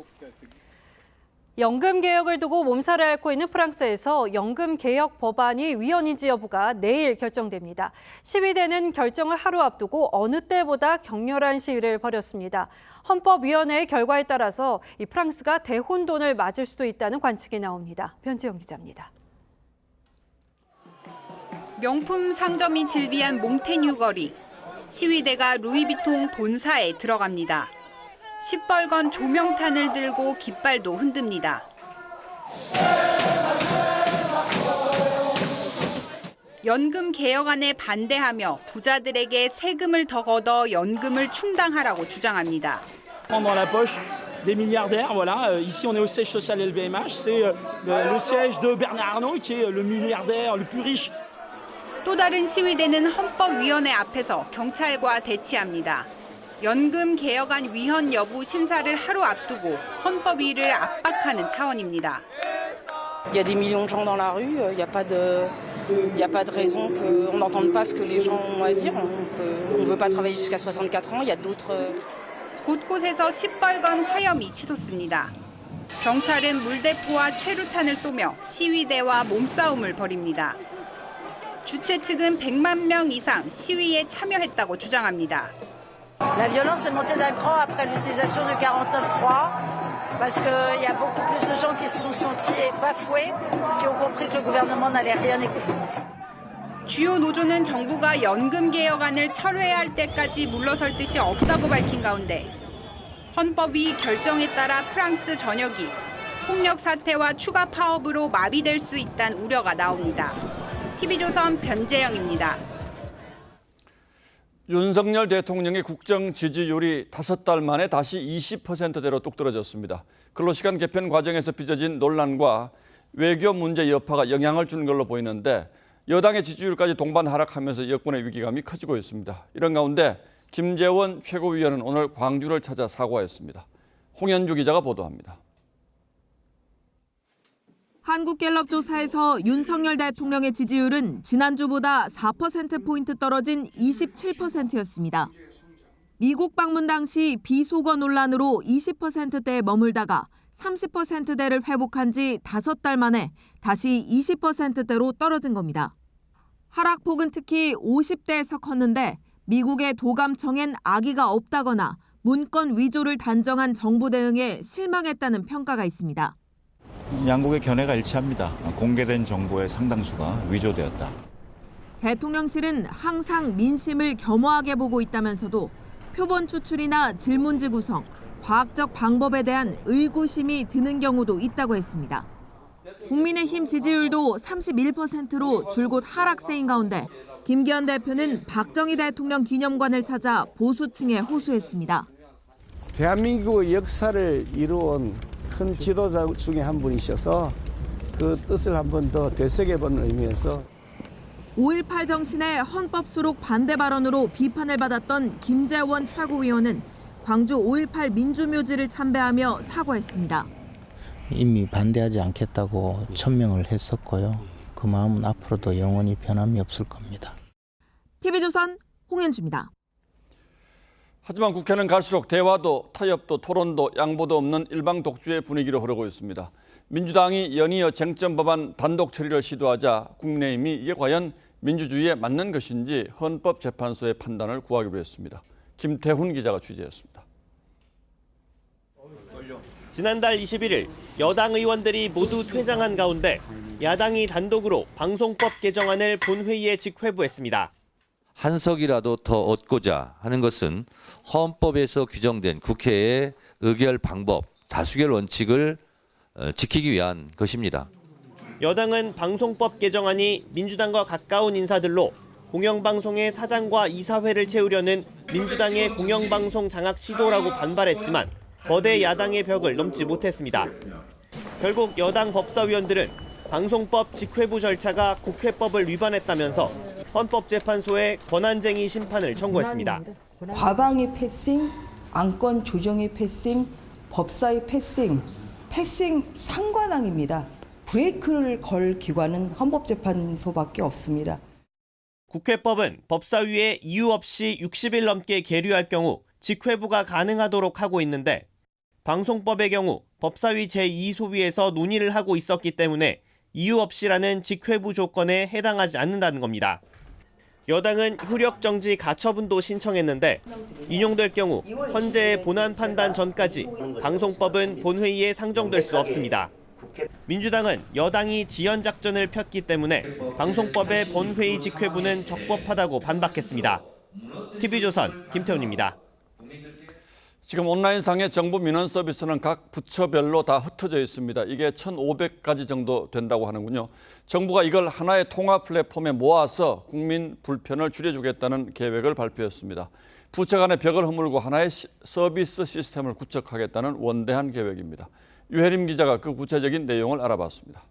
연금 개혁을 두고 몸살을 앓고 있는 프랑스에서 연금 개혁 법안이 위헌인지 여부가 내일 결정됩니다. 시위대는 결정을 하루 앞두고 어느 때보다 격렬한 시위를 벌였습니다. 헌법위원회의 결과에 따라서 이 프랑스가 대혼돈을 맞을 수도 있다는 관측이 나옵니다. 변지영 기자입니다. 명품 상점이 즐비한 몽테뉴 거리. 시위대가 루이비통 본사에 들어갑니다. 시뻘건 조명탄을 들고 깃발도 흔듭니다. 연금 개혁안에 반대하며 부자들에게 세금을 더 걷어 연금을 충당하라고 주장합니다. Dans la poche des milliardaires, voilà. Ici, on est au siège social LVMH. C'est le siège de Bernard Arnault, qui est le milliardaire le plus riche. 또 다른 시위대는 헌법위원회 앞에서 경찰과 대치합니다. 연금 개혁안 위헌 여부 심사를 하루 앞두고 헌법위를 압박하는 차원입니다. Il y a des millions de gens dans la rue, il n'y a pas de raison qu'on n'entende pas ce que les gens ont à dire. On ne veut pas travailler jusqu'à 64 ans, il y a d'autres... 곳곳에서 시뻘건 화염이 치솟습니다. 경찰은 물대포와 최루탄을 쏘며 시위대와 몸싸움을 벌입니다. 주최 측은 100만 명 이상 시위에 참여했다고 주장합니다. La violence est montée d'un cran après l'utilisation du 49.3 parce qu'il y a beaucoup plus de gens qui se sont sentis bafoués, qui ont compris que le gouvernement n'allait rien écouter. 주요 노조는 정부가 연금 개혁안을 철회할 때까지 물러설 뜻이 없다고 밝힌 가운데 헌법위 결정에 따라 프랑스 전역이 폭력 사태와 추가 파업으로 마비될 수 있다는 우려가 나옵니다. TV조선 변재영입니다. 윤석열 대통령의 국정 지지율이 5달 만에 다시 20%대로 뚝 떨어졌습니다. 근로시간 개편 과정에서 빚어진 논란과 외교 문제 여파가 영향을 주는 걸로 보이는데 여당의 지지율까지 동반 하락하면서 여권의 위기감이 커지고 있습니다. 이런 가운데 김재원 최고위원은 오늘 광주를 찾아 사과했습니다. 홍현주 기자가 보도합니다. 한국갤럽 조사에서 윤석열 대통령의 지지율은 지난주보다 4%포인트 떨어진 27%였습니다. 미국 방문 당시 비속어 논란으로 20%대에 머물다가 30%대를 회복한 지 5달 만에 다시 20%대로 떨어진 겁니다. 하락폭은 특히 50대에서 컸는데 미국의 도감청엔 악의가 없다거나 문건 위조를 단정한 정부 대응에 실망했다는 평가가 있습니다. 양국의 견해가 일치합니다. 공개된 정보의 상당수가 위조되었다. 대통령실은 항상 민심을 겸허하게 보고 있다면서도 표본 추출이나 질문지 구성, 과학적 방법에 대한 의구심이 드는 경우도 있다고 했습니다. 국민의힘 지지율도 31%로 줄곧 하락세인 가운데 김기현 대표는 박정희 대통령 기념관을 찾아 보수층에 호소했습니다. 대한민국의 역사를 이루어온 큰 지도자 중에 한 분이셔서 그 뜻을 한 번 더 되새겨보는 의미에서 5.18 정신의 헌법 수록 반대 발언으로 비판을 받았던 김재원 최고위원은 광주 5.18 민주묘지를 참배하며 사과했습니다. 이미 반대하지 않겠다고 천명을 했었고요. 그 마음은 앞으로도 영원히 변함이 없을 겁니다. TV조선 홍현주입니다. 하지만 국회는 갈수록 대화도 타협도 토론도 양보도 없는 일방 독주의 분위기로 흐르고 있습니다. 민주당이 연이어 쟁점 법안 단독 처리를 시도하자 국민의힘이 이게 과연 민주주의에 맞는 것인지 헌법재판소의 판단을 구하기로 했습니다. 김태훈 기자가 취재했습니다. 지난달 21일 여당 의원들이 모두 퇴장한 가운데 야당이 단독으로 방송법 개정안을 본회의에 직회부했습니다. 한석이라도 더 얻고자 하는 것은 헌법에서 규정된 국회의 의결 방법, 다수결 원칙을 지키기 위한 것입니다. 여당은 방송법 개정안이 민주당과 가까운 인사들로 공영방송의 사장과 이사회를 채우려는 민주당의 공영방송 장악 시도라고 반발했지만 거대 야당의 벽을 넘지 못했습니다. 결국 여당 법사위원들은 방송법 직회부 절차가 국회법을 위반했다면서 헌법재판소에 권한쟁의 심판을 청구했습니다. 과방위 패싱, 안건 조정의 패싱, 법사위 패싱 상관왕입니다. 브레이크를 걸 기관은 헌법재판소밖에 없습니다. 국회법은 법사위에 이유 없이 60일 넘게 계류할 경우 직회부가 가능하도록 하고 있는데 방송법의 경우 법사위 제2소위에서 논의를 하고 있었기 때문에 이유 없이라는 직회부 조건에 해당하지 않는다는 겁니다. 여당은 효력정지 가처분도 신청했는데 인용될 경우 헌재의 본안 판단 전까지 방송법은 본회의에 상정될 수 없습니다. 민주당은 여당이 지연작전을 폈기 때문에 방송법의 본회의 직회부는 적법하다고 반박했습니다. TV조선 김태훈입니다. 지금 온라인상의 정부 민원 서비스는 각 부처별로 다 흩어져 있습니다. 이게 1,500가지 정도 된다고 하는군요. 정부가 이걸 하나의 통합 플랫폼에 모아서 국민 불편을 줄여주겠다는 계획을 발표했습니다. 부처 간의 벽을 허물고 하나의 서비스 시스템을 구축하겠다는 원대한 계획입니다. 유혜림 기자가 그 구체적인 내용을 알아봤습니다.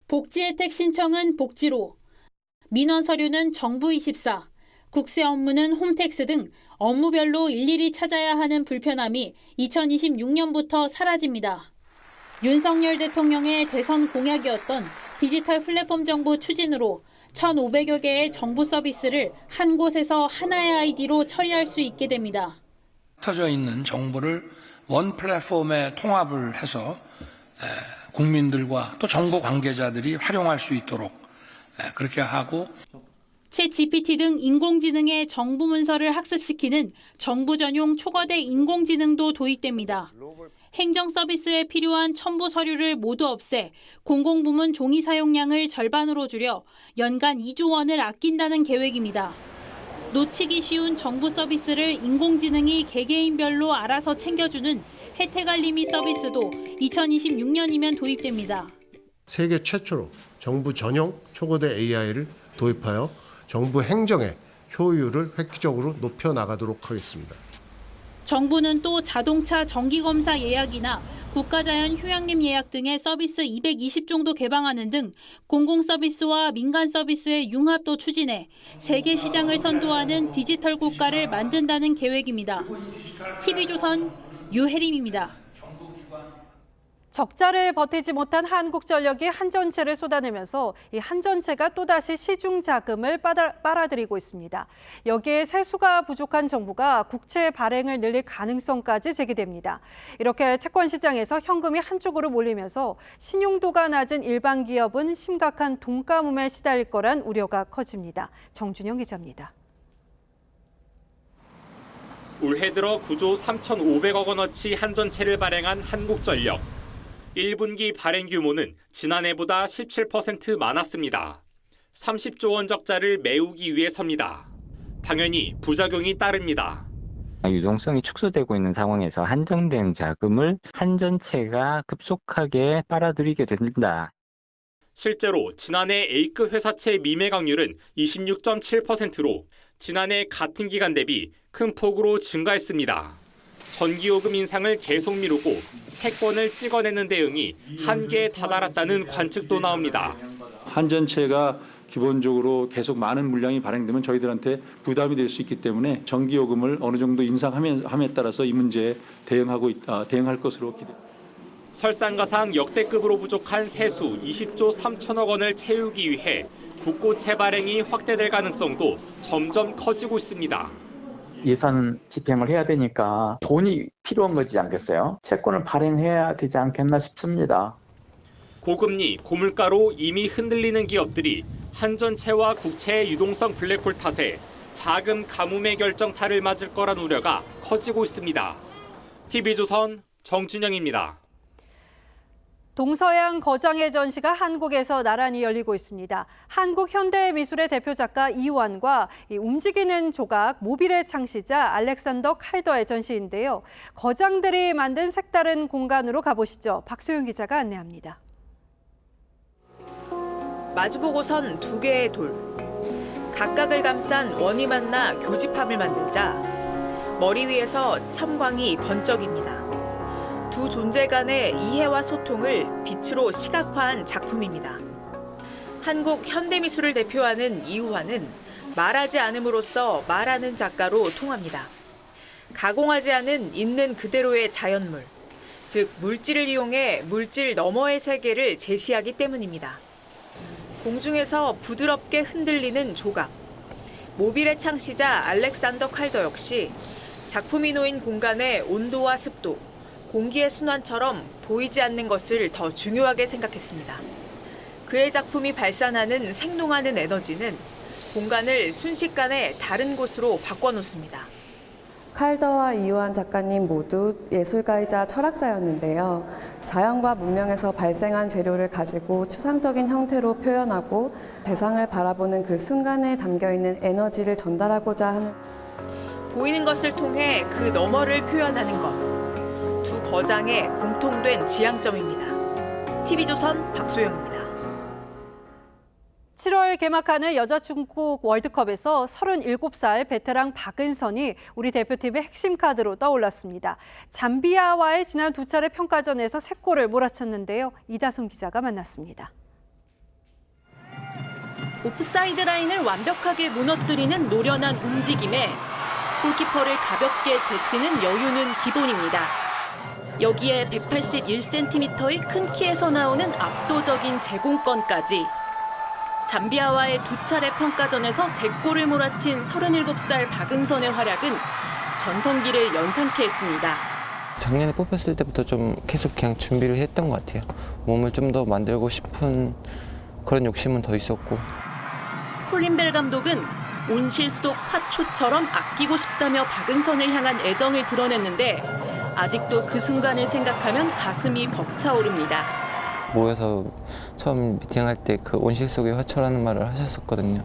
복지 혜택 신청은 복지로, 민원 서류는 정부24, 국세 업무는 홈택스 등 업무별로 일일이 찾아야 하는 불편함이 2026년부터 사라집니다. 윤석열 대통령의 대선 공약이었던 디지털 플랫폼 정부 추진으로 1,500여 개의 정부 서비스를 한 곳에서 하나의 아이디로 처리할 수 있게 됩니다. 흩어져 있는 정보를 원 플랫폼에 통합을 해서 국민들과 또 정보 관계자들이 활용할 수 있도록 그렇게 하고 챗GPT 등 인공지능의 정부 문서를 학습시키는 정부 전용 초거대 인공지능도 도입됩니다. 행정 서비스에 필요한 첨부 서류를 모두 없애 공공부문 종이 사용량을 절반으로 줄여 연간 2조 원을 아낀다는 계획입니다. 놓치기 쉬운 정부 서비스를 인공지능이 개개인별로 알아서 챙겨주는 혜택 알림이 서비스도 2026년이면 도입됩니다. 세계 최초로 정부 전용 초거대 AI를 도입하여 정부 행정의 효율을 획기적으로 높여나가도록 하겠습니다. 정부는 또 자동차 정기검사 예약이나 국가자연 휴양림 예약 등의 서비스 220종도 개방하는 등 공공서비스와 민간서비스의 융합도 추진해 세계 시장을 선도하는 디지털 국가를 만든다는 계획입니다. TV조선 유혜림입니다. 적자를 버티지 못한 한국전력이 한전채를 쏟아내면서 이 한전채가 또다시 시중 자금을 빨아들이고 있습니다. 여기에 세수가 부족한 정부가 국채 발행을 늘릴 가능성까지 제기됩니다. 이렇게 채권 시장에서 현금이 한쪽으로 몰리면서 신용도가 낮은 일반 기업은 심각한 돈가뭄에 시달릴 거란 우려가 커집니다. 정준영 기자입니다. 올해 들어 9조 3,500억 원어치 한전채를 발행한 한국전력. 1분기 발행 규모는 지난해보다 17% 많았습니다. 30조 원 적자를 메우기 위해서입니다. 당연히 부작용이 따릅니다. 유동성이 축소되고 있는 상황에서 한정된 자금을 한전채가 급속하게 빨아들이게 된다. 실제로 지난해 A급 회사채 미매각률은 26.7%로 지난해 같은 기간 대비 큰 폭으로 증가했습니다. 전기요금 인상을 계속 미루고 채권을 찍어내는 대응이 한계에 다다랐다는 관측도 나옵니다. 한전채가 기본적으로 계속 많은 물량이 발행되면 저희들한테 부담이 될 수 있기 때문에 전기요금을 어느 정도 인상함에 따라서 이 문제에 대응할 것으로 기대됩니다. 설상가상 역대급으로 부족한 세수 20조 3천억 원을 채우기 위해 국고채 발행이 확대될 가능성도 점점 커지고 있습니다. 예산 집행을 해야 되니까 돈이 필요한 거지 않겠어요? 채권을 발행해야 되지 않겠나 싶습니다. 고금리, 고물가로 이미 흔들리는 기업들이 한전채와 국채의 유동성 블랙홀 탓에 자금 가뭄의 결정타를 맞을 거란 우려가 커지고 있습니다. TV조선 정준영입니다. 동서양 거장의 전시가 한국에서 나란히 열리고 있습니다. 한국 현대미술의 대표 작가 이완과 움직이는 조각 모빌의 창시자 알렉산더 칼더의 전시인데요. 거장들이 만든 색다른 공간으로 가보시죠. 박소영 기자가 안내합니다. 마주보고선 두 개의 돌. 각각을 감싼 원이 만나 교집합을 만들자 머리 위에서 섬광이 번쩍입니다. 두 존재 간의 이해와 소통을 빛으로 시각화한 작품입니다. 한국 현대미술을 대표하는 이우환은 말하지 않음으로써 말하는 작가로 통합니다. 가공하지 않은 있는 그대로의 자연물, 즉 물질을 이용해 물질 너머의 세계를 제시하기 때문입니다. 공중에서 부드럽게 흔들리는 조각. 모빌의 창시자 알렉산더 칼더 역시 작품이 놓인 공간의 온도와 습도, 공기의 순환처럼 보이지 않는 것을 더 중요하게 생각했습니다. 그의 작품이 발산하는 생동하는 에너지는 공간을 순식간에 다른 곳으로 바꿔놓습니다. 칼더와 이우환 작가님 모두 예술가이자 철학자였는데요. 자연과 문명에서 발생한 재료를 가지고 추상적인 형태로 표현하고 세상을 바라보는 그 순간에 담겨있는 에너지를 전달하고자 하는 보이는 것을 통해 그 너머를 표현하는 것. 두 거장의 공통된 지향점입니다. TV조선 박소영입니다. 7월 개막하는 여자축구 월드컵에서 37살 베테랑 박은선이 우리 대표팀의 핵심 카드로 떠올랐습니다. 잠비아와의 지난 두 차례 평가전에서 3골을 몰아쳤는데요. 이다솜 기자가 만났습니다. 오프사이드 라인을 완벽하게 무너뜨리는 노련한 움직임에 골키퍼를 가볍게 제치는 여유는 기본입니다. 여기에 181cm의 큰 키에서 나오는 압도적인 제공권까지. 잠비아와의 두 차례 평가전에서 3골을 몰아친 37살 박은선의 활약은 전성기를 연상케 했습니다. 작년에 뽑혔을 때부터 좀 계속 그냥 준비를 했던 것 같아요. 몸을 좀 더 만들고 싶은 그런 욕심은 더 있었고. 콜린 벨 감독은 온실 속 화초처럼 아끼고 싶다며 박은선을 향한 애정을 드러냈는데 아직도 그 순간을 생각하면 가슴이 벅차오릅니다. 모여서 처음 미팅할 때 그 온실 속의 화초라는 말을 하셨었거든요.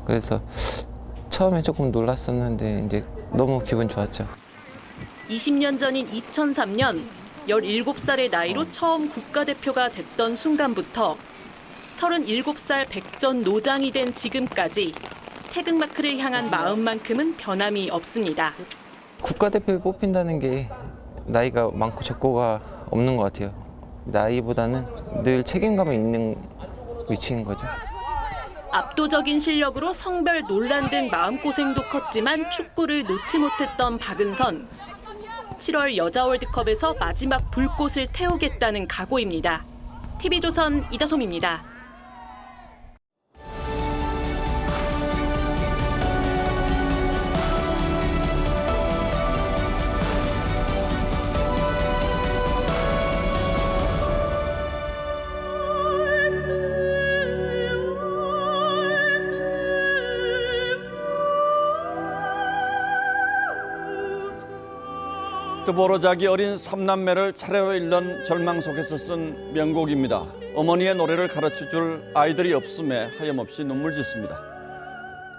그래서 처음에 조금 놀랐었는데 이제 너무 기분 좋았죠. 20년 전인 2003년 17살의 나이로 처음 국가대표가 됐던 순간부터 37살 백전 노장이 된 지금까지 태극마크를 향한 마음만큼은 변함이 없습니다. 국가대표에 뽑힌다는 게 나이가 많고 적고가 없는 것 같아요. 나이보다는 늘 책임감이 있는 위치인 거죠. 압도적인 실력으로 성별 논란 등 마음고생도 컸지만 축구를 놓지 못했던 박은선. 7월 여자 월드컵에서 마지막 불꽃을 태우겠다는 각오입니다. TV조선 이다솜입니다. 뜨보로자기 어린 삼남매를 차례로 일른 절망 속에서 쓴 명곡입니다. 어머니의 노래를 가르쳐줄 아이들이 없음에 하염없이 눈물 짓습니다.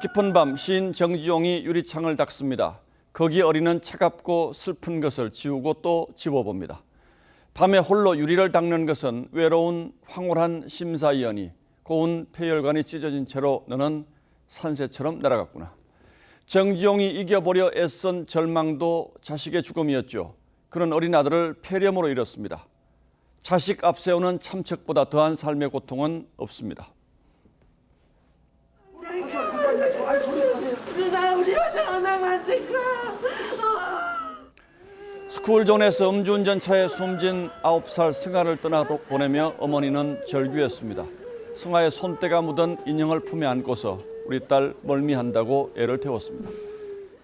깊은 밤 시인 정지용이 유리창을 닦습니다. 거기 어리는 차갑고 슬픈 것을 지우고 또 지워봅니다. 밤에 홀로 유리를 닦는 것은 외로운 황홀한 심사위원이 고운 폐혈관이 찢어진 채로 너는 산새처럼 날아갔구나. 정지용이 이겨보려 애쓴 절망도 자식의 죽음이었죠. 그런 어린 아들을 폐렴으로 잃었습니다. 자식 앞세우는 참척보다 더한 삶의 고통은 없습니다. 스쿨존에서 음주운전차에 숨진 9살 승아를 떠나보내며 어머니는 절규했습니다. 승아의 손때가 묻은 인형을 품에 안고서 우리 딸 멀미한다고 애를 태웠습니다.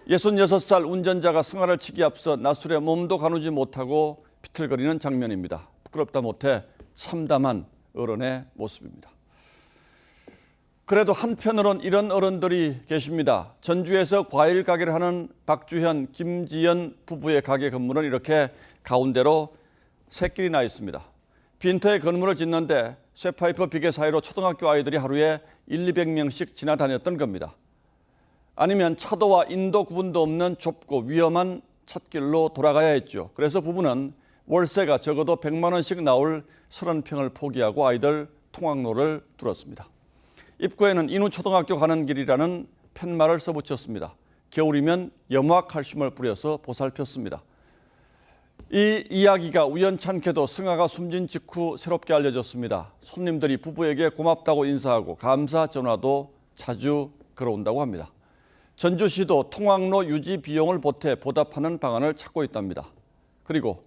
66살 운전자가 승아를 치기 앞서 낮술에 몸도 가누지 못하고 비틀거리는 장면입니다. 부끄럽다 못해 참담한 어른의 모습입니다. 그래도 한편으론 이런 어른들이 계십니다. 전주에서 과일 가게를 하는 박주현, 김지연 부부의 가게 건물은 이렇게 가운데로 샛길이 나 있습니다. 빈터에 건물을 짓는데 쇠파이프 비계 사이로 초등학교 아이들이 하루에 200명씩 지나다녔던 겁니다. 아니면 차도와 인도 구분도 없는 좁고 위험한 찻길로 돌아가야 했죠. 그래서 부부는 월세가 적어도 100만 원씩 나올 30평을 포기하고 아이들 통학로를 뚫었습니다. 입구에는 인후초등학교 가는 길이라는 팻말을 써붙였습니다. 겨울이면 염화칼슘을 뿌려서 보살폈습니다. 이 이야기가 우연찮게도 승아가 숨진 직후 새롭게 알려졌습니다. 손님들이 부부에게 고맙다고 인사하고 감사 전화도 자주 걸어온다고 합니다. 전주시도 통학로 유지 비용을 보태 보답하는 방안을 찾고 있답니다. 그리고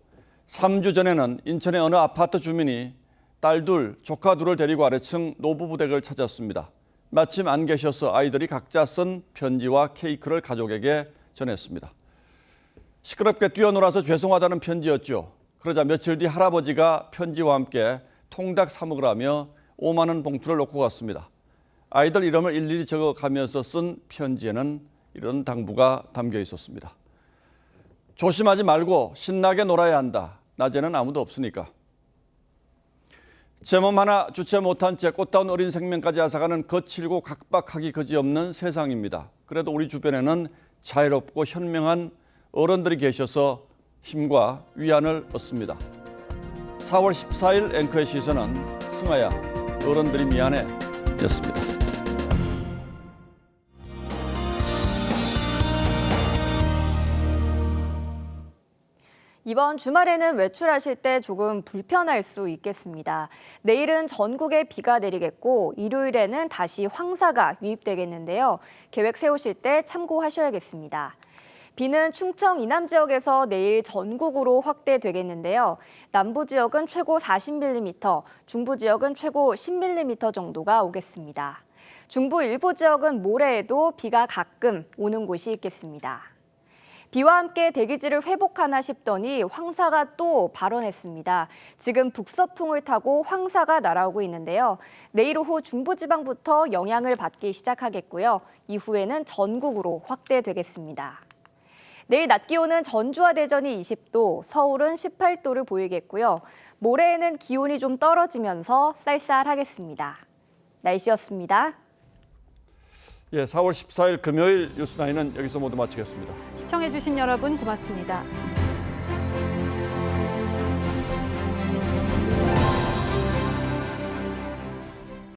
3주 전에는 인천의 어느 아파트 주민이 딸 둘, 조카 둘을 데리고 아래층 노부부 댁을 찾았습니다. 마침 안 계셔서 아이들이 각자 쓴 편지와 케이크를 가족에게 전했습니다. 시끄럽게 뛰어놀아서 죄송하다는 편지였죠. 그러자 며칠 뒤 할아버지가 편지와 함께 통닭 사 먹으라며 5만 원 봉투를 놓고 갔습니다. 아이들 이름을 일일이 적어가면서 쓴 편지에는 이런 당부가 담겨 있었습니다. 조심하지 말고 신나게 놀아야 한다. 낮에는 아무도 없으니까. 제 몸 하나 주체 못한 채 꽃다운 어린 생명까지 앗아가는 거칠고 각박하기 그지없는 세상입니다. 그래도 우리 주변에는 자유롭고 현명한 어른들이 계셔서 힘과 위안을 얻습니다. 4월 14일 앵커의 시선은 승아야 어른들이 미안해 였습니다. 이번 주말에는 외출하실 때 조금 불편할 수 있겠습니다. 내일은 전국에 비가 내리겠고 일요일에는 다시 황사가 유입되겠는데요. 계획 세우실 때 참고하셔야겠습니다. 비는 충청 이남 지역에서 내일 전국으로 확대되겠는데요. 남부 지역은 최고 40mm, 중부 지역은 최고 10mm 정도가 오겠습니다. 중부 일부 지역은 모레에도 비가 가끔 오는 곳이 있겠습니다. 비와 함께 대기질을 회복하나 싶더니 황사가 또 발원했습니다. 지금 북서풍을 타고 황사가 날아오고 있는데요. 내일 오후 중부지방부터 영향을 받기 시작하겠고요. 이후에는 전국으로 확대되겠습니다. 내일 낮 기온은 전주와 대전이 20도, 서울은 18도를 보이겠고요. 모레에는 기온이 좀 떨어지면서 쌀쌀하겠습니다. 날씨였습니다. 예, 4월 14일 금요일 뉴스9는 여기서 모두 마치겠습니다. 시청해주신 여러분 고맙습니다.